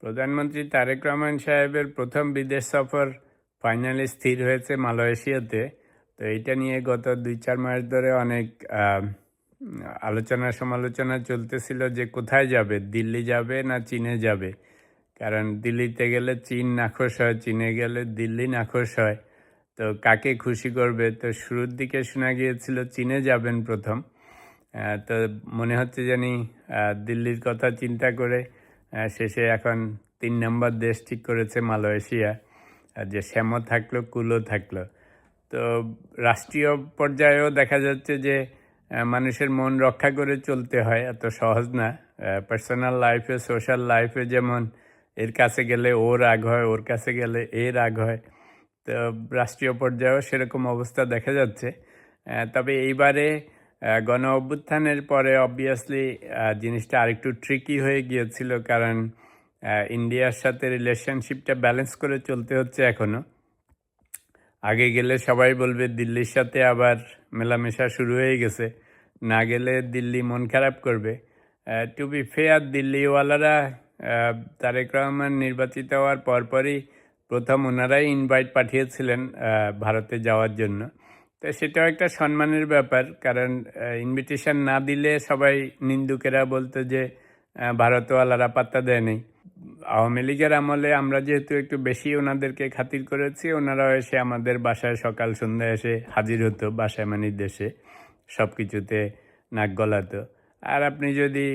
প্রধানমন্ত্রী তারেক রহমান সাহেবের প্রথম বিদেশ সফর ফাইনালি স্থির হয়েছে মালয়েশিয়াতে। তো এইটা নিয়ে গত ২-৪ মাস ধরে অনেক আলোচনা সমালোচনা চলতেছিল যে কোথায় যাবে, দিল্লি যাবে না চীনে যাবে। কারণ দিল্লিতে গেলে চীন নাখোশ হয়, চীনে গেলে দিল্লি নাখোশ হয়। তো কাকে খুশি করবে? তো শুরুর দিকে শোনা গিয়েছিল চীনে যাবেন প্রথম। তো মনে হচ্ছে জানি দিল্লির কথা চিন্তা করে শেষে এখন ৩ নম্বর দেশ ঠিক করেছে মালয়েশিয়া, যে শ্যামও থাকলো কুলও থাকলো। তো রাষ্ট্রীয় পর্যায়েও দেখা যাচ্ছে যে মানুষের মন রক্ষা করে চলতে হয়, এত সহজ না। পার্সোনাল লাইফে, সোশ্যাল লাইফে যেমন এর কাছে গেলে ওর রাগ হয়, ওর কাছে গেলে এর রাগ হয়। তো রাষ্ট্রীয় পর্যায়েও সেরকম অবস্থা দেখা যাচ্ছে। তবে এইবারে গণ অভ্যুত্থানের পরে অবভিয়াসলি জিনিসটা আরেকটু ট্রিকি হয়ে গিয়েছিল, কারণ ইন্ডিয়ার সাথে রিলেশনশিপটা ব্যালেন্স করে চলতে হচ্ছে এখনও। আগে গেলে সবাই বলবে দিল্লির সাথে আবার মেলামেশা শুরু হয়ে গেছে, না গেলে দিল্লি মন খারাপ করবে। টু বি ফেয়ার, দিল্লিওয়ালারা তারেক রহমান নির্বাচিত হওয়ার পরপরই প্রথম ওনারাই ইনভাইট পাঠিয়েছিলেন ভারতে যাওয়ার জন্য। তো সেটাও একটা সম্মানের ব্যাপার, কারণ ইনভিটেশন না দিলে সবাই নিন্দুকেরা বলতো যে ভারতওয়ালারা পাত্তা দেয় নেই। আওয়ামী লীগের আমলে আমরা যেহেতু একটু বেশি ওনাদেরকে খাতির করেছি, ওনারাও এসে আমাদের বাসায় সকাল সন্ধ্যা এসে হাজির হতো, বাসায় মানে দেশে সব কিছুতে নাক গলাতো। আর আপনি যদি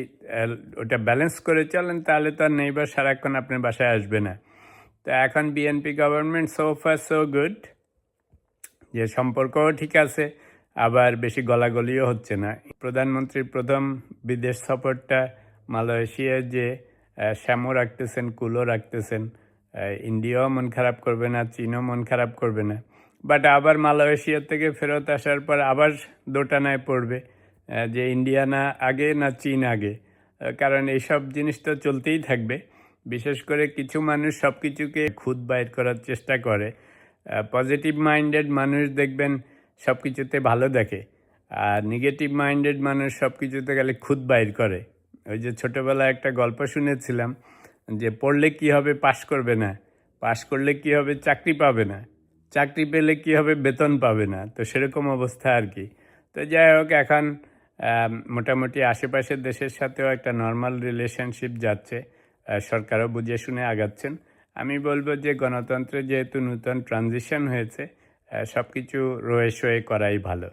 ওটা ব্যালেন্স করে চলেন তাহলে তো আর নেইবার সারাক্ষণ আপনার বাসায় আসবে না। তো এখন BNP government so far so good, যে সম্পর্কও ঠিক আছে, আবার বেশি গলাগলিও হচ্ছে না। প্রধানমন্ত্রীর প্রথম বিদেশ সফরটা মালয়েশিয়ায় যে শ্যামও রাখতেছেন, কুলও রাখতেছেন, ইন্ডিয়াও মন খারাপ করবে না, চীনও মন খারাপ করবে না। বাট আবার মালয়েশিয়া থেকে ফেরত আসার পর আবার দোটানায় পড়বে যে ইন্ডিয়া না আগে না চীন আগে। কারণ এইসব জিনিস তো চলতেই থাকবে। বিশেষ করে কিছু মানুষ সব কিছুকে খুঁত বাইর করার চেষ্টা করে। পজিটিভ মাইন্ডেড মানুষ দেখবেন সব কিছুতে ভালো দেখে, আর নেগেটিভ মাইন্ডেড মানুষ সব কিছুতে গেলে খুঁত বাইর করে। ওই যে ছোটোবেলায় একটা গল্প শুনেছিলাম যে পড়লে কি হবে, পাশ করবে না, পাশ করলে কি হবে, চাকরি পাবে না, চাকরি পেলে কি হবে, বেতন পাবে না। তো সেরকম অবস্থা আর কি। তো যাই হোক, এখন মোটামুটি আশেপাশের দেশের সাথেও একটা নর্মাল রিলেশনশিপ যাচ্ছে, সরকারও বুঝে শুনে আগাচ্ছেন। আমি বলবো যে গণতন্ত্রে যেহেতু নূতন ট্রানজিশন হয়েছে, সব কিছু রয়ে সয়ে করাই ভালো।